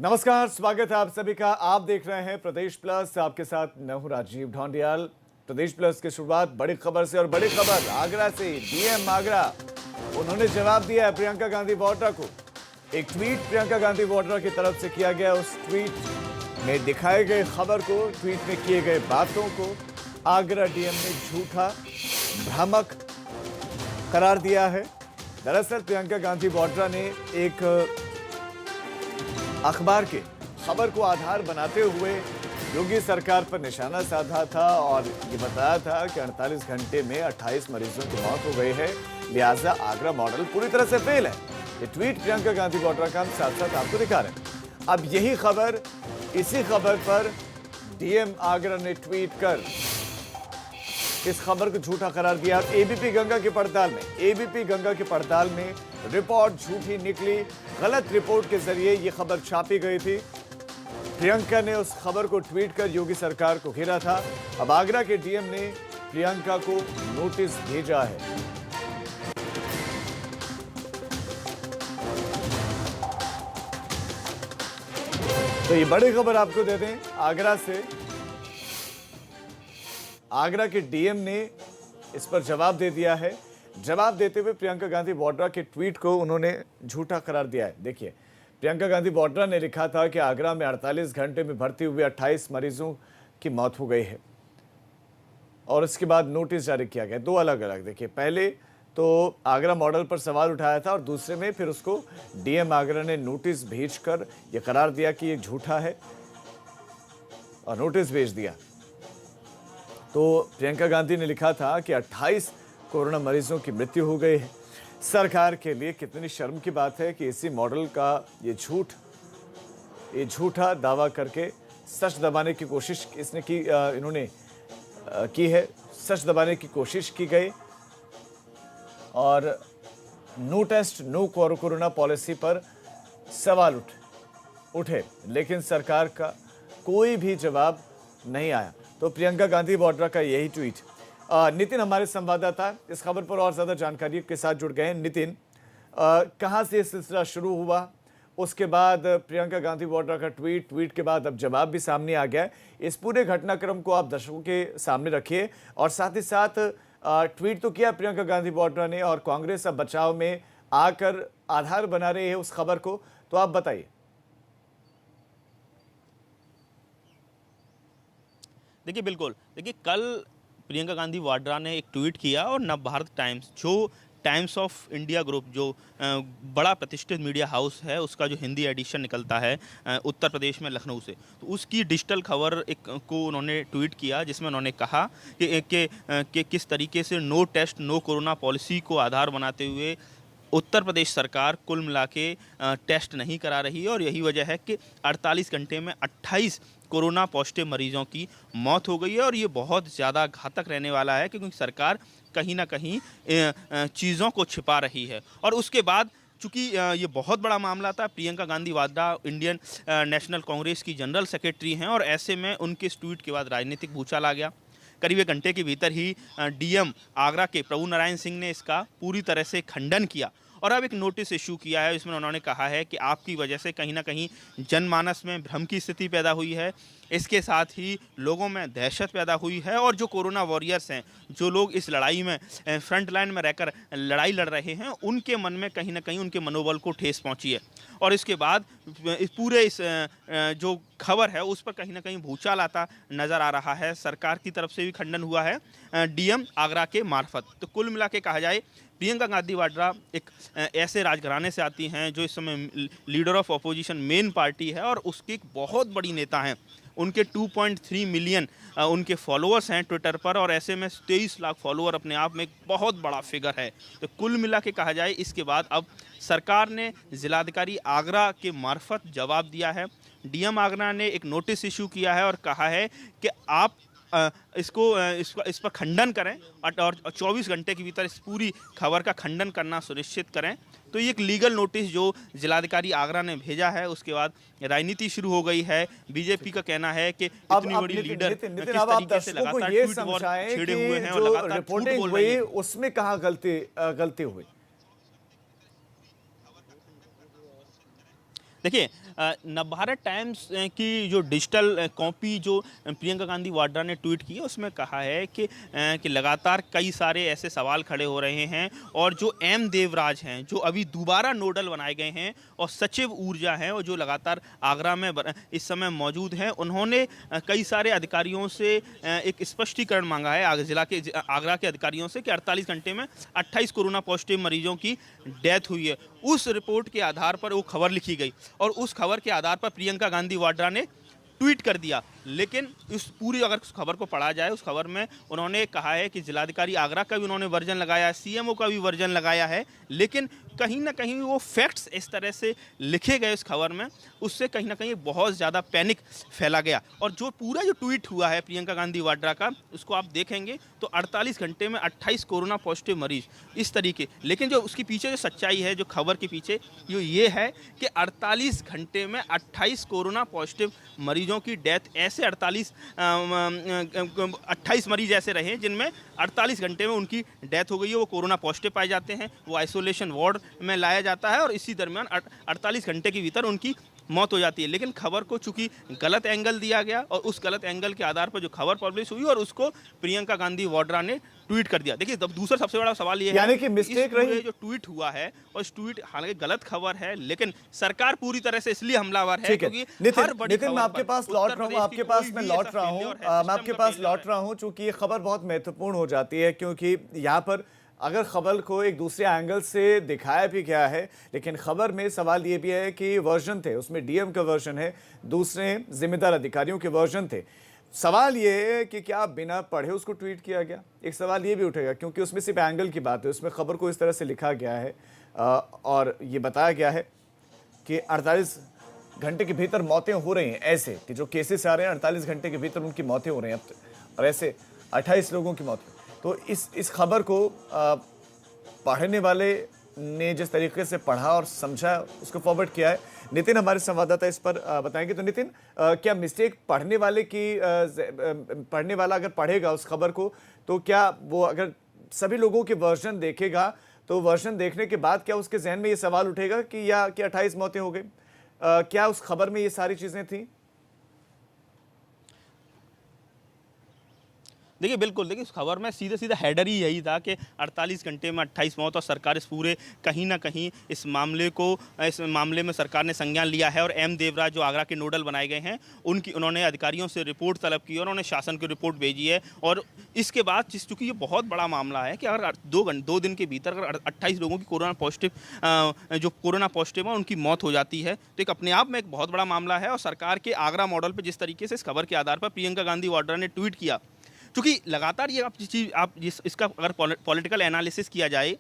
नमस्कार, स्वागत है आप सभी का। आप देख रहे हैं प्रदेश प्लस। आपके साथ मैं हूं राजीव ढोंडियाल। प्रदेश प्लस की शुरुआत बड़ी खबर से, और बड़ी खबर आगरा से। डीएम आगरा, उन्होंने जवाब दिया है प्रियंका गांधी वाड्रा को। एक ट्वीट प्रियंका गांधी वाड्रा की तरफ से किया गया। उस ट्वीट में दिखाए गए खबर को, ट्वीट में किए गए बातों को आगरा डीएम ने झूठा, भ्रामक करार दिया है। दरअसल प्रियंका गांधी वाड्रा ने एक अखबार के खबर को आधार बनाते हुए योगी सरकार पर निशाना साधा था और ये बताया था कि 48 घंटे में 28 मरीजों की मौत हो गई है, लिहाजा आगरा मॉडल पूरी तरह से फेल है। ये ट्वीट प्रियंका गांधी वाड्रा का हम साथ साथ आपको दिखा रहे हैं। अब यही खबर, इसी खबर पर डीएम आगरा ने ट्वीट कर इस खबर को झूठा करार दिया। एबीपी गंगा की पड़ताल में रिपोर्ट झूठी निकली। गलत रिपोर्ट के जरिए यह खबर छापी गई थी। प्रियंका ने उस खबर को ट्वीट कर योगी सरकार को घेरा था। अब आगरा के डीएम ने प्रियंका को नोटिस भेजा है। तो ये बड़ी खबर आपको दे दें आगरा से। आगरा के डीएम ने इस पर जवाब दे दिया है। जवाब देते हुए प्रियंका गांधी वाड्रा के ट्वीट को उन्होंने झूठा करार दिया है। देखिए, प्रियंका गांधी वाड्रा ने लिखा था कि आगरा में 48 घंटे में भर्ती हुए 28 मरीजों की मौत हो गई है, और उसके बाद नोटिस जारी किया गया। दो अलग अलग, देखिए, पहले तो आगरा मॉडल पर सवाल उठाया था और दूसरे में फिर उसको डीएम आगरा ने नोटिस भेजकर यह करार दिया कि यह झूठा है, और नोटिस भेज दिया। तो प्रियंका गांधी ने लिखा था कि 28 कोरोना मरीजों की मृत्यु हो गई है। सरकार के लिए कितनी शर्म की बात है कि इसी मॉडल का ये झूठा दावा करके सच दबाने की कोशिश इन्होंने की है। सच दबाने की कोशिश की गई और no test no corona policy पर सवाल उठे, लेकिन सरकार का कोई भी जवाब नहीं आया। तो प्रियंका गांधी वाड्रा का यही ट्वीट। नितिन हमारे संवाददाता इस खबर पर और ज्यादा जानकारी के साथ जुड़ गए हैं। नितिन, कहां से ये सिलसिला शुरू हुआ, उसके बाद प्रियंका गांधी वाड्रा का ट्वीट के बाद अब जवाब भी सामने आ गया है। इस पूरे घटनाक्रम को आप दर्शकों के सामने रखिए, और साथ ही साथ ट्वीट तो किया प्रियंका गांधी वाड्रा ने, और कांग्रेस अब बचाव में आकर आधार बना रही है उस खबर को, तो आप बताइए। देखिए, बिल्कुल, देखिए, कल प्रियंका गांधी वाड्रा ने एक ट्वीट किया और नवभारत टाइम्स, जो टाइम्स ऑफ इंडिया ग्रुप, जो बड़ा प्रतिष्ठित मीडिया हाउस है, उसका जो हिंदी एडिशन निकलता है उत्तर प्रदेश में लखनऊ से, तो उसकी डिजिटल खबर को उन्होंने ट्वीट किया, जिसमें उन्होंने कहा कि किस तरीके से no test no corona policy को आधार बनाते हुए उत्तर प्रदेश सरकार कुल मिला के टेस्ट नहीं करा रही है, और यही वजह है कि 48 घंटे में 28 कोरोना पॉजिटिव मरीजों की मौत हो गई है, और ये बहुत ज़्यादा घातक रहने वाला है, क्योंकि सरकार कहीं ना कहीं चीज़ों को छिपा रही है। और उसके बाद चूँकि ये बहुत बड़ा मामला था, प्रियंका गांधी वाड्रा इंडियन नेशनल कांग्रेस की जनरल सेक्रेटरी हैं, और ऐसे में उनके इस ट्वीट के बाद राजनीतिक भूचाल आ गया। करीब एक घंटे के भीतर ही डीएम आगरा के प्रभु नारायण सिंह ने इसका पूरी तरह से खंडन किया, और अब एक नोटिस इशू किया है। इसमें उन्होंने कहा है कि आपकी वजह से कहीं ना कहीं जनमानस में भ्रम की स्थिति पैदा हुई है, इसके साथ ही लोगों में दहशत पैदा हुई है, और जो कोरोना वॉरियर्स हैं, जो लोग इस लड़ाई में फ्रंट लाइन में रहकर लड़ाई लड़ रहे हैं, उनके मन में कहीं ना कहीं उनके मनोबल को ठेस पहुंची है। और इसके बाद इस जो खबर है उस पर कहीं ना कहीं भूचाल आता नज़र आ रहा है। सरकार की तरफ से भी खंडन हुआ है डीएम आगरा के मार्फत। तो कुल मिला के कहा जाए, प्रियंका गांधी वाड्रा एक ऐसे राजघराने से आती हैं जो इस समय leader of opposition main party है, और उसकी एक बहुत बड़ी नेता हैं। उनके 2.3 मिलियन उनके फॉलोअर्स हैं ट्विटर पर, और ऐसे में 23 लाख फॉलोअर अपने आप में एक बहुत बड़ा फिगर है। तो कुल मिला के कहा जाए, इसके बाद अब सरकार ने जिलाधिकारी आगरा के मार्फत जवाब दिया है। डीएम आगरा ने एक नोटिस इशू किया है और कहा है कि आप इस पर खंडन करें, और 24 घंटे के भीतर इस पूरी खबर का खंडन करना सुनिश्चित करें। तो ये एक लीगल नोटिस जो जिलाधिकारी आगरा ने भेजा है, उसके बाद राजनीति शुरू हो गई है। बीजेपी का कहना है कि इतनी बड़ी लीडर किस तरीके से लगातार ट्वीट वॉर छेड़े हुए हैं और लगातार झूठ बोल रही है, उसमें कहाँ गलती हुई। देखिए नवभारत टाइम्स की जो डिजिटल कॉपी जो प्रियंका गांधी वाड्रा ने ट्वीट की है उसमें कहा है कि लगातार कई सारे ऐसे सवाल खड़े हो रहे हैं और जो एम देवराज हैं जो अभी दोबारा नोडल बनाए गए हैं और सचिव ऊर्जा हैं और जो लगातार आगरा में इस समय मौजूद हैं, उन्होंने कई सारे अधिकारियों से एक स्पष्टीकरण मांगा है आगरा के अधिकारियों से कि 48 घंटे में 28 कोरोना पॉजिटिव मरीजों की डेथ हुई है। उस रिपोर्ट के आधार पर वो खबर लिखी गई और उस खबर के आधार पर प्रियंका गांधी वाड्रा ने ट्वीट कर दिया। लेकिन इस पूरी अगर उस खबर को पढ़ा जाए, उस खबर में उन्होंने कहा है कि जिलाधिकारी आगरा का भी उन्होंने वर्जन लगाया है, सीएमओ का भी वर्जन लगाया है, लेकिन कहीं ना कहीं वो फैक्ट्स इस तरह से लिखे गए उस खबर में, उससे कहीं ना कहीं बहुत ज़्यादा पैनिक फैला गया। और जो पूरा जो ट्वीट हुआ है प्रियंका गांधी वाड्रा का, उसको आप देखेंगे तो 48 घंटे में 28 कोरोना पॉजिटिव मरीज इस तरीके। लेकिन जो उसके पीछे जो सच्चाई है, जो खबर के पीछे जो ये है कि 48 घंटे में 28 कोरोना पॉजिटिव मरीजों की डेथ, ऐसे 28 मरीज ऐसे रहे जिनमें 48 घंटे में उनकी डेथ हो गई है, वो कोरोना पॉजिटिव पाए जाते हैं, वो आइसोलेशन वार्ड में लाया जाता है और इसी दरमियान 48 घंटे के भीतर उनकी मौत हो जाती है। लेकिन खबर को चूंकि गलत एंगल दिया गया और उस गलत एंगल के आधार पर जो खबर पब्लिश हुई और उसको प्रियंका गांधी वाड्रा ने ट्वीट कर दिया। देखिए दूसरा सबसे बड़ा सवाल ये यानी है कि मिस्टेक रही जो ट्वीट हुआ है, और इस ट्वीट हालांकि गलत खबर है लेकिन सरकार पूरी तरह से इसलिए हमलावर है क्योंकि नितिन मैं आपके पास लौट रहा हूँ, मैं आपके पास लौट रहा हूँ चूंकि ये खबर बहुत महत्वपूर्ण हो जाती है, क्योंकि यहाँ पर अगर खबर को एक दूसरे एंगल से दिखाया भी गया है, लेकिन खबर में सवाल ये भी है कि वर्जन थे, उसमें डीएम का वर्जन है, दूसरे जिम्मेदार अधिकारियों के वर्जन थे। सवाल ये है कि क्या बिना पढ़े उसको ट्वीट किया गया? एक सवाल ये भी उठेगा क्योंकि उसमें सिर्फ एंगल की बात है, उसमें खबर को इस तरह से लिखा गया है और ये बताया गया है कि 48 घंटे के भीतर मौतें हो रही हैं, ऐसे कि जो केसेस आ रहे हैं 48 घंटे के भीतर उनकी मौतें हो रही हैं और ऐसे 28 लोगों की मौत। तो इस खबर को पढ़ने वाले ने जिस तरीके से पढ़ा और समझा उसको फॉरवर्ड किया है, नितिन हमारे संवाददाता इस पर बताएंगे। तो नितिन, क्या मिस्टेक पढ़ने वाले की, पढ़ने वाला अगर पढ़ेगा उस खबर को तो क्या वो अगर सभी लोगों के वर्जन देखेगा तो वर्जन देखने के बाद क्या उसके जहन में ये सवाल उठेगा कि 28 मौतें हो गई? क्या उस खबर में ये सारी चीजें थी? देखिए बिल्कुल, देखिए इस खबर में सीधा सीधा हेडर ही यही था कि 48 घंटे में 28 मौत और सरकार इस पूरे कहीं ना कहीं इस मामले में सरकार ने संज्ञान लिया है और एम देवराज जो आगरा के नोडल बनाए गए हैं उन्होंने अधिकारियों से रिपोर्ट तलब की और उन्होंने शासन की रिपोर्ट भेजी है। और इसके बाद चूँकि ये बहुत बड़ा मामला है कि अगर 2 दिन के भीतर अगर 28 लोगों की कोरोना पॉजिटिव है उनकी मौत हो जाती है तो एक अपने आप में एक बहुत बड़ा मामला है। और सरकार के आगरा मॉडल पर जिस तरीके से इस खबर के आधार पर प्रियंका गांधी वाड्रा ने ट्वीट किया, क्योंकि लगातार ये इसका अगर पॉलिटिकल एनालिसिस किया जाए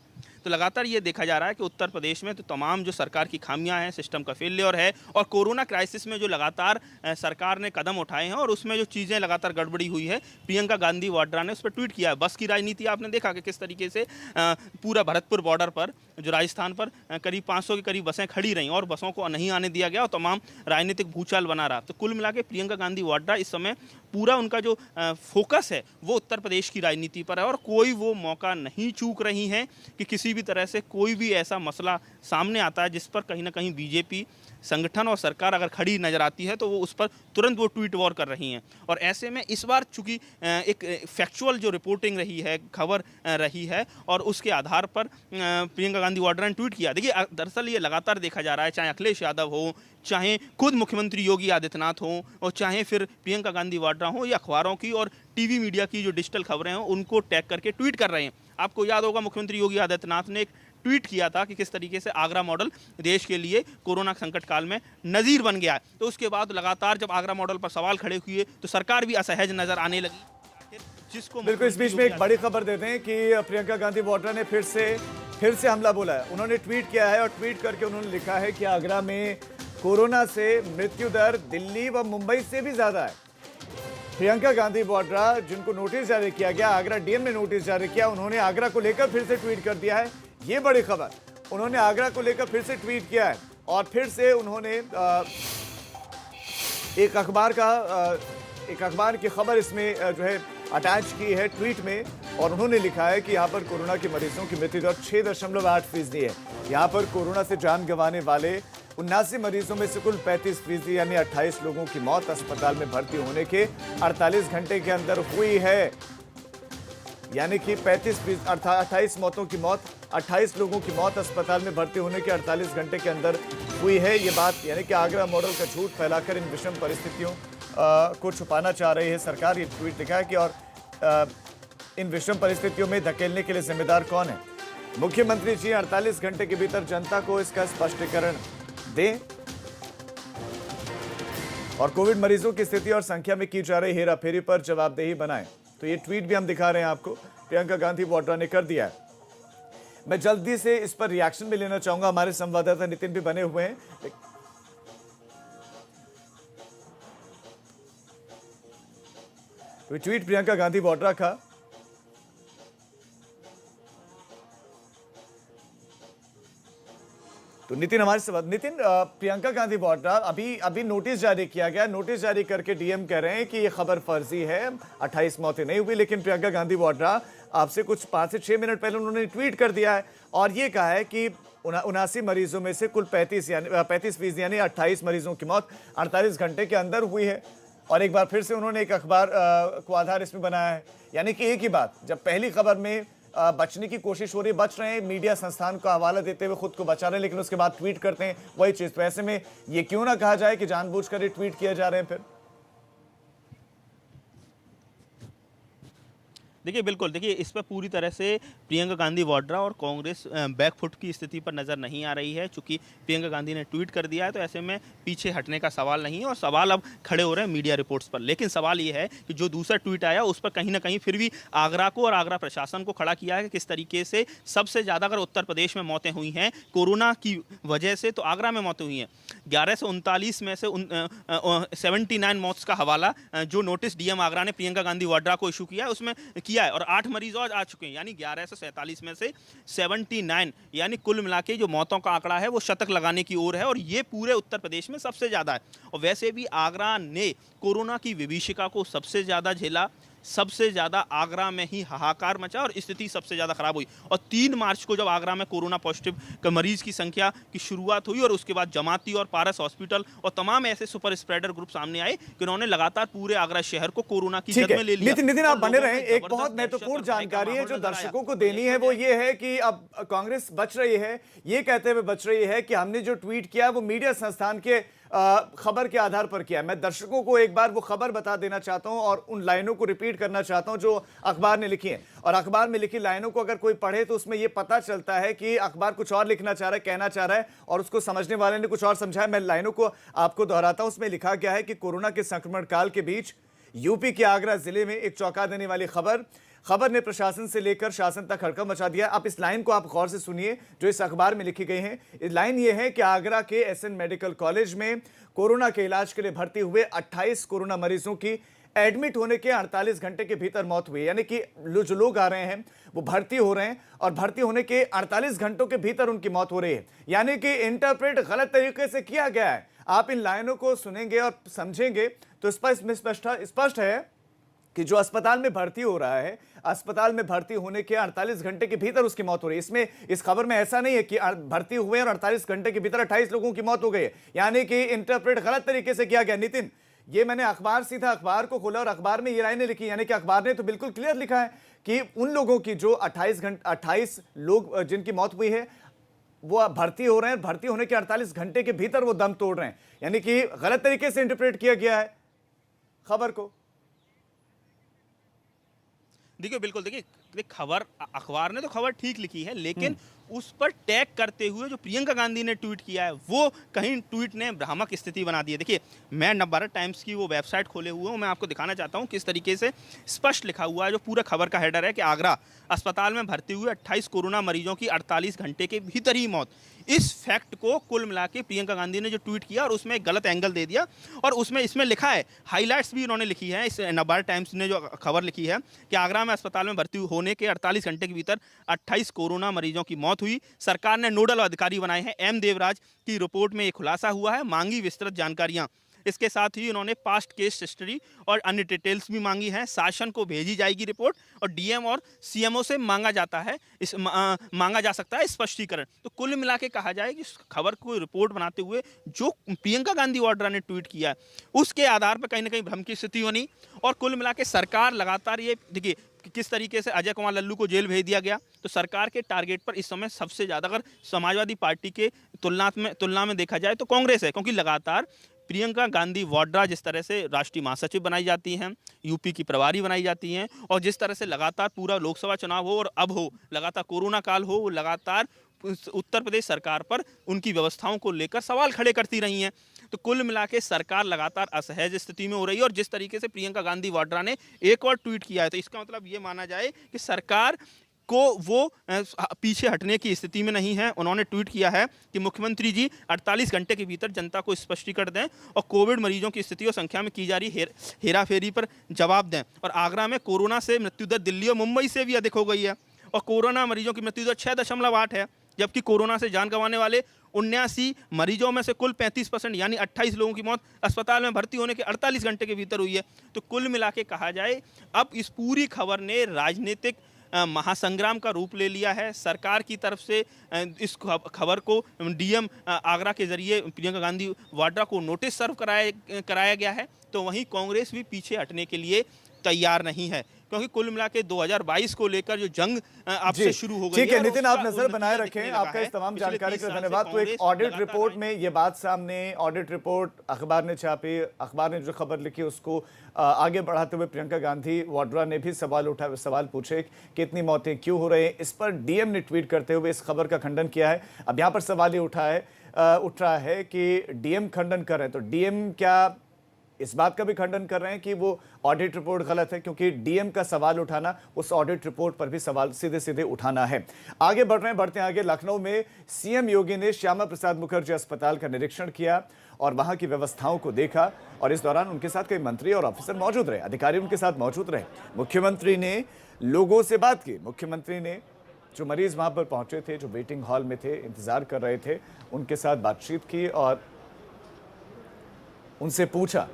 तो लगातार ये देखा जा रहा है कि उत्तर प्रदेश में तो तमाम जो सरकार की खामियां हैं, सिस्टम का फेलियर है और कोरोना क्राइसिस में जो लगातार सरकार ने कदम उठाए हैं और उसमें जो चीज़ें लगातार गड़बड़ी हुई है, प्रियंका गांधी वाड्रा ने उस पर ट्वीट किया है। बस की राजनीति आपने देखा कि किस तरीके से पूरा भरतपुर बॉर्डर पर जो राजस्थान पर करीब 500 के करीब बसें खड़ी रहीं और बसों को नहीं आने दिया गया और तमाम राजनीतिक भूचाल बना रहा। तो कुल मिला के प्रियंका गांधी वाड्रा इस समय पूरा उनका जो फोकस है वो उत्तर प्रदेश की राजनीति पर है और कोई वो मौका नहीं चूक रही हैं कि किसी भी तरह से कोई भी ऐसा मसला सामने आता है जिस पर कहीं ना कहीं बीजेपी संगठन और सरकार अगर खड़ी नजर आती है तो वो उस पर तुरंत वो ट्वीट वॉर कर रही हैं। और ऐसे में इस बार चूंकि एक फैक्चुअल जो रिपोर्टिंग रही है, खबर रही है और उसके आधार पर प्रियंका गांधी वाड्रा ने ट्वीट किया। देखिए दरअसल ये लगातार देखा जा रहा है, चाहे अखिलेश यादव हो, चाहे खुद मुख्यमंत्री योगी आदित्यनाथ हों और चाहे फिर प्रियंका गांधी वाड्रा हो, या अखबारों की और टीवी मीडिया की जो डिजिटल खबरें हैं उनको टैग करके ट्वीट कर रहे हैं। आपको याद होगा मुख्यमंत्री योगी आदित्यनाथ ने एक ट्वीट किया था कि किस तरीके से आगरा मॉडल देश के लिए कोरोना संकट काल में नज़ीर बन गया है। तो उसके बाद लगातार जब आगरा मॉडल पर सवाल खड़े हुए तो सरकार भी असहज नजर आने लगी। जिसको बिल्कुल इस बीच में एक बड़ी खबर देते हैं कि प्रियंका गांधी वाड्रा ने फिर से हमला बोला है। उन्होंने ट्वीट किया है और ट्वीट करके उन्होंने लिखा है कि आगरा में कोरोना से मृत्यु दर दिल्ली व मुंबई से भी ज्यादा है। प्रियंका गांधी वाड्रा जिनको नोटिस जारी किया गया, आगरा डीएम ने नोटिस जारी किया, उन्होंने आगरा को लेकर फिर से ट्वीट कर दिया है। ये बड़ी खबर, उन्होंने आगरा को लेकर फिर से ट्वीट किया है और फिर से उन्होंने एक अखबार की खबर इसमें जो है अटैच की है ट्वीट में और उन्होंने लिखा है कि यहाँ पर कोरोना के मरीजों की मृत्यु दर 6.8% है। यहाँ पर कोरोना से जान गंवाने वाले 79 मरीजों में से कुल 35% यानी 28 लोगों की मौत अस्पताल में भर्ती होने के 48 घंटे के अंदर हुई है। यानी कि 28 मौतों की मौत, 28 लोगों की मौत अस्पताल में भर्ती होने के 48 घंटे के अंदर हुई है। ये बात यानी कि आगरा मॉडल का झूठ फैलाकर इन विषम परिस्थितियों को छुपाना चाह रही है सरकार। ये ट्वीट लिखा है कि और इन विषम परिस्थितियों में धकेलने के लिए जिम्मेदार कौन है? मुख्यमंत्री जी 48 घंटे के भीतर जनता को इसका स्पष्टीकरण दें और कोविड मरीजों की स्थिति और संख्या में की जा रही हेराफेरी पर जवाबदेही बनाएं। तो ये ट्वीट भी हम दिखा रहे हैं आपको, प्रियंका गांधी वाड्रा ने कर दिया है। मैं जल्दी से इस पर रिएक्शन भी लेना चाहूंगा, हमारे संवाददाता नितिन भी बने हुए हैं। तो ट्वीट प्रियंका गांधी वाड्रा का, तो नितिन हमारे से नितिन, प्रियंका गांधी वाड्रा अभी नोटिस जारी किया गया। नोटिस जारी करके डीएम कह रहे हैं कि ये खबर फर्जी है, 28 मौतें नहीं हुई। लेकिन प्रियंका गांधी वाड्रा आपसे कुछ 5 से 6 मिनट पहले उन्होंने ट्वीट कर दिया है और ये कहा है कि 79 मरीजों में से कुल 35% यानी 28 मरीजों की मौत 48 घंटे के अंदर हुई है। और एक बार फिर से उन्होंने एक अखबार को आधार इसमें बनाया है। यानी कि एक ही बात, जब पहली खबर में बचने की कोशिश हो रही है, बच रहे हैं, मीडिया संस्थान का हवाला देते हुए खुद को बचा रहे हैं, लेकिन उसके बाद ट्वीट करते हैं वही चीज। तो ऐसे में ये क्यों ना कहा जाए कि जानबूझकर ये ट्वीट किए जा रहे हैं फिर? देखिए बिल्कुल, देखिए इस पर पूरी तरह से प्रियंका गांधी वाड्रा और कांग्रेस बैकफुट की स्थिति पर नज़र नहीं आ रही है। चूंकि प्रियंका गांधी ने ट्वीट कर दिया है तो ऐसे में पीछे हटने का सवाल नहीं है और सवाल अब खड़े हो रहे हैं मीडिया रिपोर्ट्स पर। लेकिन सवाल ये है कि जो दूसरा ट्वीट आया उस पर कहीं ना कहीं फिर भी आगरा को और आगरा प्रशासन को खड़ा किया है कि किस तरीके से सबसे ज़्यादा अगर उत्तर प्रदेश में मौतें हुई हैं कोरोना की वजह से तो आगरा में मौतें हुई हैं। 1139 में से 79 मौत का हवाला जो नोटिस डीएम आगरा ने प्रियंका गांधी वाड्रा को इशू किया है उसमें किया है और 8 मरीज और आ चुके हैं। यानी 1147 में से 79 यानी कुल मिला के जो मौतों का आंकड़ा है वो शतक लगाने की ओर है और ये पूरे उत्तर प्रदेश में सबसे ज़्यादा है। और वैसे भी आगरा ने कोरोना की विभीषिका को सबसे ज़्यादा झेला, सबसे ज़्यादा आगरा में ही हाहाकार मचा और स्थिति सबसे ज़्यादा खराब हुई। और 3 मार्च को जब आगरा में कोरोना पॉजिटिव मरीज की संख्या की शुरुआत हुई और उसके बाद जमाती और पारस हॉस्पिटल और तमाम ऐसे सुपर स्प्रेडर ग्रुप सामने आए कि उन्होंने लगातार पूरे आगरा शहर को कोरोना की जद में ले लिया। नितिन आप बने रहे। एक बहुत महत्वपूर्ण जानकारी है जो दर्शकों को देनी है, वो ये है कि अब कांग्रेस बच रही है, ये कहते हुए बच रही है कि हमने जो ट्वीट किया वो मीडिया संस्थान के खबर के आधार पर किया। मैं दर्शकों को एक बार वो खबर बता देना चाहता हूं और उन लाइनों को रिपीट करना चाहता हूं जो अखबार ने लिखी हैं। और अखबार में लिखी लाइनों को अगर कोई पढ़े तो उसमें ये पता चलता है कि अखबार कुछ और लिखना चाह रहा है, कहना चाह रहा है और उसको समझने वाले ने कुछ और समझा है। मैं लाइनों को आपको दोहराता हूं। उसमें लिखा गया है कि कोरोना के संक्रमण काल के बीच यूपी के आगरा जिले में एक चौंका देने वाली खबर ने प्रशासन से लेकर शासन तक हड़कंप मचा दिया। आप इस लाइन को आप गौर से सुनिए जो इस अखबार में लिखी गई है। इस लाइन ये है कि आगरा के एसएन मेडिकल कॉलेज में कोरोना के इलाज के लिए भर्ती हुए 28 कोरोना मरीजों की एडमिट होने के 48 घंटे के भीतर मौत हुई। यानी कि जो लोग आ रहे हैं वो भर्ती हो रहे हैं और भर्ती होने के 48 घंटों के भीतर उनकी मौत हो रही है। यानी कि इंटरप्रेट गलत तरीके से किया गया है। आप इन लाइनों को सुनेंगे और समझेंगे तो स्पष्ट है कि जो अस्पताल में भर्ती हो रहा है, अस्पताल में भर्ती होने के 48 घंटे के भीतर उसकी मौत हो रही है। इसमें इस खबर में ऐसा नहीं है कि भर्ती हुए और 48 घंटे के भीतर 28 लोगों की मौत हो गई है। यानी कि इंटरप्रेट गलत तरीके से किया गया। नितिन, ये मैंने सीधा अखबार को खोला और अखबार में ये लाइनें लिखी। यानी कि अखबार ने तो बिल्कुल क्लियर लिखा है कि उन लोगों की जो 28 लोग जिनकी मौत हुई है वो भर्ती हो रहे हैं, भर्ती होने के 48 घंटे के भीतर वो दम तोड़ रहे हैं। यानी कि गलत तरीके से इंटरप्रेट किया गया है खबर को। देखिए बिल्कुल, देखिए खबर अखबार ने तो खबर ठीक लिखी है लेकिन उस पर टैग करते हुए जो प्रियंका गांधी ने ट्वीट किया है वो कहीं ट्वीट ने भ्रामक स्थिति बना दी है। देखिए मैं नवभारत टाइम्स की वो वेबसाइट खोले हुए हूँ, मैं आपको दिखाना चाहता हूँ किस तरीके से स्पष्ट लिखा हुआ है। जो पूरा खबर का हेडर है कि आगरा अस्पताल में भर्ती हुए 28 कोरोना मरीजों की 48 घंटे के भीतर ही मौत। इस फैक्ट को कुल मिला के प्रियंका गांधी ने जो ट्वीट किया और उसमें एक गलत एंगल दे दिया और उसमें इसमें लिखा है, हाईलाइट्स भी उन्होंने लिखी है। इस नवभारत टाइम्स ने जो खबर लिखी है कि आगरा में अस्पताल में भर्ती होने के 48 घंटे के भीतर 28 कोरोना मरीजों की मौत हुई। सरकार ने नोडल अधिकारी बनाए हैं। एम देवराज की रिपोर्ट में ये खुलासा हुआ है। मांगी विस्तृत जानकारियां। इसके साथ ही उन्होंने पास्ट केस हिस्ट्री और अन्य डिटेल्स भी मांगी हैं। शासन को भेजी जाएगी रिपोर्ट और डीएम और सीएमओ से मांगा जा सकता है स्पष्टीकरण। तो कुल मिला के कहा जाए कि इस खबर को रिपोर्ट बनाते हुए जो प्रियंका गांधी वाड्रा ने ट्वीट किया है, उसके आधार पर कहीं ना कहीं भ्रम की स्थिति बनी। और कुल मिला के सरकार लगातार, ये देखिए किस तरीके से अजय कुमार लल्लू को जेल भेज दिया गया, तो सरकार के टारगेट पर इस समय सबसे ज़्यादा अगर समाजवादी पार्टी के तुलना में देखा जाए तो कांग्रेस है, क्योंकि लगातार प्रियंका गांधी वाड्रा जिस तरह से राष्ट्रीय महासचिव बनाई जाती हैं, यूपी की प्रभारी बनाई जाती हैं, और जिस तरह से लगातार पूरा लोकसभा चुनाव हो और अब हो लगातार कोरोना काल हो, वो लगातार उत्तर प्रदेश सरकार पर उनकी व्यवस्थाओं को लेकर सवाल खड़े करती रही हैं। तो कुल मिला के सरकार लगातार असहज स्थिति में हो रही है। और जिस तरीके से प्रियंका गांधी वाड्रा ने एक और ट्वीट किया है, तो इसका मतलब ये माना जाए कि सरकार को वो पीछे हटने की स्थिति में नहीं है। उन्होंने ट्वीट किया है कि मुख्यमंत्री जी 48 घंटे के भीतर जनता को स्पष्टीकरण दें और कोविड मरीजों की स्थिति और संख्या में की जा रही हेराफेरी पर जवाब दें। और आगरा में कोरोना से मृत्यु दर दिल्ली और मुंबई से भी अधिक हो गई है और कोरोना मरीजों की मृत्यु दर 6.8 है, जबकि कोरोना से जान गंवाने वाले 79 मरीजों में से कुल 35% यानी 28 लोगों की मौत अस्पताल में भर्ती होने के 48 घंटे के भीतर हुई है। तो कुल मिला के कहा जाए अब इस पूरी खबर ने राजनीतिक महासंग्राम का रूप ले लिया है। सरकार की तरफ से इस खबर को डीएम आगरा के जरिए प्रियंका गांधी वाड्रा को नोटिस सर्व कराया गया है, तो वहीं कांग्रेस भी पीछे हटने के लिए तैयार नहीं है, क्योंकि कुल मिला के 2022 को लेकर जो जंग अब से शुरू हो गई है। ठीक है नितिन, आप नजर बनाए रखें। आपका इस तमाम जानकारी के लिए धन्यवाद। तो एक ऑडिट रिपोर्ट में ये बात सामने, ऑडिट रिपोर्ट अखबार ने छापी, अखबार ने जो खबर लिखी उसको आगे बढ़ाते हुए प्रियंका गांधी वाड्रा ने भी सवाल पूछे कि इतनी मौतें क्यों हो रही हैं। इस पर डीएम ने ट्वीट करते हुए इस खबर का खंडन किया है। अब यहाँ पर सवाल ये उठ रहा है कि डीएम खंडन कर रहे हैं, तो डीएम क्या इस बात का भी खंडन कर रहे हैं कि वो ऑडिट रिपोर्ट गलत है, क्योंकि डीएम का सवाल उठाना उस ऑडिट रिपोर्ट पर भी सवाल सीधे सीधे उठाना है। आगे बढ़ते हैं आगे। लखनऊ में सीएम योगी ने श्यामा प्रसाद मुखर्जी अस्पताल का निरीक्षण किया और वहां की व्यवस्थाओं को देखा, और इस दौरान उनके साथ कई मंत्री और ऑफिसर मौजूद रहे, अधिकारी उनके साथ मौजूद रहे। मुख्यमंत्री ने लोगों से बात की। मुख्यमंत्री ने जो मरीज वहां पर पहुंचे थे, जो वेटिंग हॉल में थे, इंतजार कर रहे थे, उनके साथ बातचीत की और उनसे पूछा,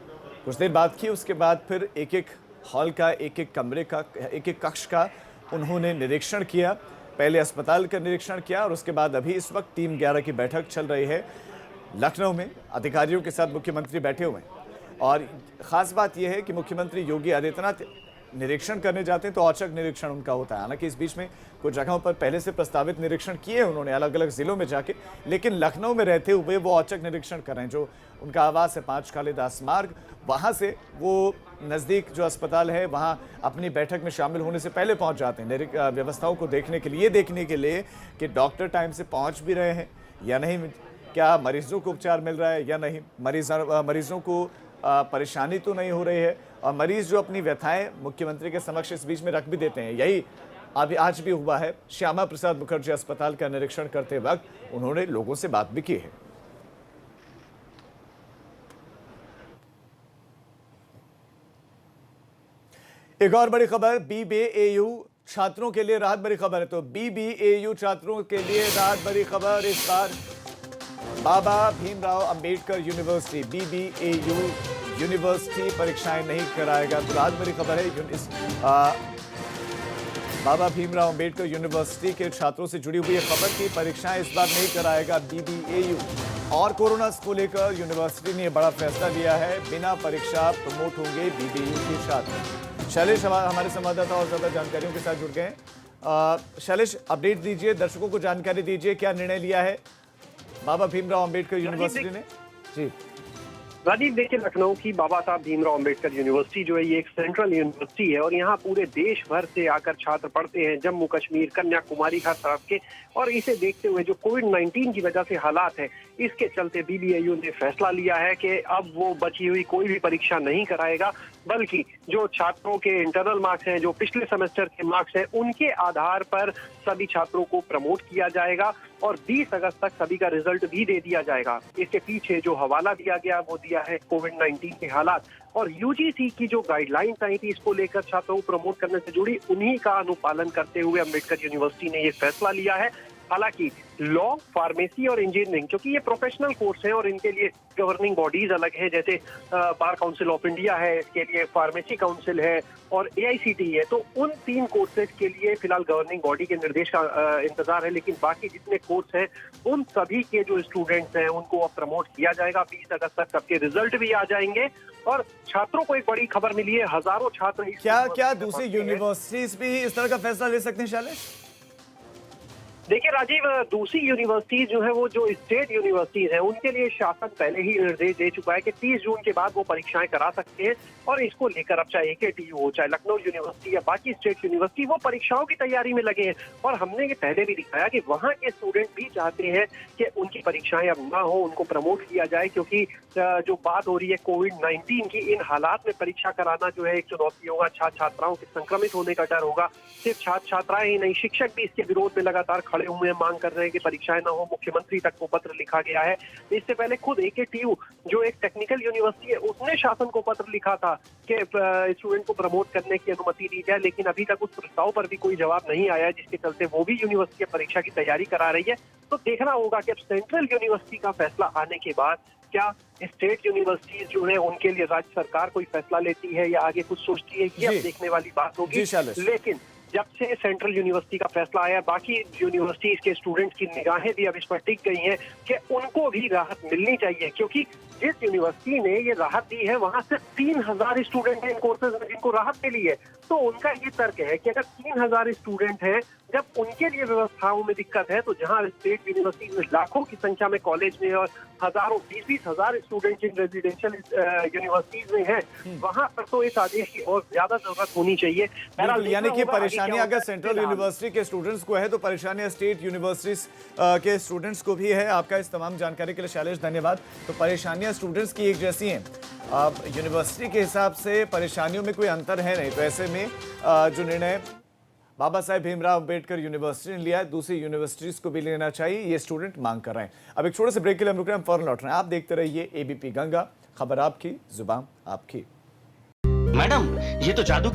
कुछ देर बात की। उसके बाद फिर एक एक हॉल का, एक एक कमरे का, एक एक कक्ष का उन्होंने निरीक्षण किया। पहले अस्पताल का निरीक्षण किया और उसके बाद अभी इस वक्त टीम 11 की बैठक चल रही है लखनऊ में। अधिकारियों के साथ मुख्यमंत्री बैठे हुए हैं और ख़ास बात यह है कि मुख्यमंत्री योगी आदित्यनाथ निरीक्षण करने जाते हैं तो औचक निरीक्षण उनका होता है। हालांकि इस बीच में कुछ जगहों पर पहले से प्रस्तावित निरीक्षण किए उन्होंने अलग अलग जिलों में जाके, लेकिन लखनऊ में रहते हुए वो औचक निरीक्षण कर रहे हैं। जो उनका आवास है 5 कालिदास मार्ग, वहाँ से वो नज़दीक जो अस्पताल है वहाँ अपनी बैठक में शामिल होने से पहले पहुँच जाते हैं व्यवस्थाओं को देखने के लिए, कि डॉक्टर टाइम से पहुँच भी रहे हैं या नहीं, क्या मरीजों को उपचार मिल रहा है या नहीं, मरीजों को परेशानी तो नहीं हो रही है, और मरीज जो अपनी व्यथाएं मुख्यमंत्री के समक्ष इस बीच में रख भी देते हैं। यही अभी आज भी हुआ है। श्यामा प्रसाद मुखर्जी अस्पताल का निरीक्षण करते वक्त उन्होंने लोगों से बात भी की है। एक और बड़ी खबर, बीबीएयू छात्रों के लिए राहत भरी खबर है। तो बीबीएयू छात्रों के लिए राहत भरी खबर, इस बार Baba Bhimrao Ambedkar university BBAU university परीक्षाएं नहीं कराएगा। तो राहत भरी खबर है। बाबा भीमराव अंबेडकर यूनिवर्सिटी के छात्रों से जुड़ी हुई खबर की परीक्षाएं इस बार नहीं कराएगा बीबीएयू। और कोरोना को लेकर यूनिवर्सिटी ने बड़ा फैसला लिया है, बिना परीक्षा प्रमोट होंगे बीबीएयू के छात्र। शैलेश हमारे संवाददाता और ज्यादा जानकारियों के साथ जुड़ गए हैं। शैलेश, अपडेट दीजिए, दर्शकों को जानकारी दीजिए, क्या निर्णय लिया है बाबा भीमराव अंबेडकर यूनिवर्सिटी ने? जी राजीव, देखिए लखनऊ की बाबा साहब भीमराव अंबेडकर यूनिवर्सिटी जो है ये एक सेंट्रल यूनिवर्सिटी है और यहाँ पूरे देश भर से आकर छात्र पढ़ते हैं, जम्मू कश्मीर, कन्याकुमारी खास तरफ के। और इसे देखते हुए जो कोविड-19 की वजह से हालात है, इसके चलते बीबीएयू ने फैसला लिया है कि अब वो बची हुई कोई भी परीक्षा नहीं कराएगा, बल्कि जो छात्रों के इंटरनल मार्क्स हैं, जो पिछले सेमेस्टर के मार्क्स हैं, उनके आधार पर सभी छात्रों को प्रमोट किया जाएगा और 20 अगस्त तक सभी का रिजल्ट भी दे दिया जाएगा। इसके पीछे जो हवाला दिया गया वो दिया है कोविड-19 के हालात और यूजीसी की जो गाइडलाइंस आई थी इसको लेकर छात्रों को प्रमोट करने से जुड़ी, उन्हीं का अनुपालन करते हुए अंबेडकर यूनिवर्सिटी ने ये फैसला लिया है हालांकि लॉ, फार्मेसी और इंजीनियरिंग, क्योंकि ये प्रोफेशनल कोर्स हैं और इनके लिए गवर्निंग बॉडीज अलग हैं, जैसे बार काउंसिल ऑफ इंडिया है, इसके लिए फार्मेसी काउंसिल है और AICTE है, तो उन 3 कोर्सेज के लिए फिलहाल गवर्निंग बॉडी के निर्देश का इंतजार है। लेकिन बाकी जितने कोर्स हैं उन सभी के जो स्टूडेंट्स हैं उनको अब प्रमोट किया जाएगा। 20 अगस्त तक सबके रिजल्ट भी आ जाएंगे और छात्रों को एक बड़ी खबर मिली है, हजारों छात्र क्या दूसरी यूनिवर्सिटीज भी इस तरह का फैसला ले सकते हैं शैलेश? देखिए राजीव, दूसरी यूनिवर्सिटीज जो है वो जो स्टेट यूनिवर्सिटीज हैं उनके लिए शासन पहले ही निर्देश दे चुका है कि 30 जून के बाद वो परीक्षाएं करा सकते हैं और इसको लेकर अब चाहे AKTU हो, चाहे लखनऊ यूनिवर्सिटी या बाकी स्टेट यूनिवर्सिटी, वो परीक्षाओं की तैयारी में लगे हैं। और हमने ये पहले भी दिखाया कि वहाँ के स्टूडेंट भी चाहते हैं कि उनकी परीक्षाएं अब ना हो, उनको प्रमोट किया जाए, क्योंकि जो बात हो रही है कोविड-19 की, इन हालात में परीक्षा कराना जो है एक चुनौती होगा। छात्राओं के संक्रमित होने का डर होगा। सिर्फ छात्र छात्राएं ही नहीं, शिक्षक भी इसके विरोध में लगातार खड़े हुए हैं, मांग कर रहे हैं कि परीक्षाएं ना हो। मुख्यमंत्री तक को पत्र लिखा गया है। इससे पहले खुद AKTU जो एक टेक्निकल यूनिवर्सिटी है उसने शासन को पत्र लिखा था कि स्टूडेंट को प्रमोट करने की अनुमति दी जाए, लेकिन अभी तक उस प्रस्ताव पर भी कोई जवाब नहीं आया, जिसके चलते वो भी यूनिवर्सिटी परीक्षा की तैयारी करा रही है। तो देखना होगा कि अब सेंट्रल यूनिवर्सिटी का फैसला आने के बाद क्या स्टेट यूनिवर्सिटीज जो है उनके लिए राज्य सरकार कोई फैसला लेती है या आगे कुछ सोचती है, ये अब देखने वाली बात होगी। लेकिन जब से सेंट्रल यूनिवर्सिटी का फैसला आया, बाकी यूनिवर्सिटीज के स्टूडेंट्स की निगाहें भी अब इस पर टिक गई हैं कि उनको भी राहत मिलनी चाहिए, क्योंकि जिस यूनिवर्सिटी ने ये राहत दी है वहां से 3000 स्टूडेंट हैं इन कोर्सेज में जिनको राहत मिली है। तो उनका ये तर्क है कि अगर 3000 स्टूडेंट हैं, जब उनके लिए व्यवस्थाओं में दिक्कत है, तो जहां स्टेट यूनिवर्सिटी में लाखों की संख्या में कॉलेज में और हजारों 20-20 हजार स्टूडेंट इन रेजिडेंशियल यूनिवर्सिटीज में हैं, वहां पर तो इस आदेश की और ज्यादा जरूरत होनी चाहिए। यानी कि परेशानी अगर सेंट्रल यूनिवर्सिटी के स्टूडेंट्स को है तो परेशानी स्टेट यूनिवर्सिटीज के स्टूडेंट्स को भी है। आपका इस तमाम जानकारी के लिए शैलेश धन्यवाद। तो परेशानियां स्टूडेंट्स की एक जैसी हैं, अब यूनिवर्सिटी के हिसाब से परेशानियों में कोई अंतर है नहीं, तो ऐसे में जो निर्णय बाबा साहेब भीमराव अंबेडकर यूनिवर्सिटी ने लिया है, दूसरी यूनिवर्सिटीज को भी लेना चाहिए, ये स्टूडेंट मांग कर रहे हैं। अब एक छोटे से ब्रेक के लिए हम रुक रहे हैं, फौरन लौट रहे हैं। आप देखते रहिए ABP गंगा, खबर आपकी, जुबान आपकी। मैडम, ये तो जादू की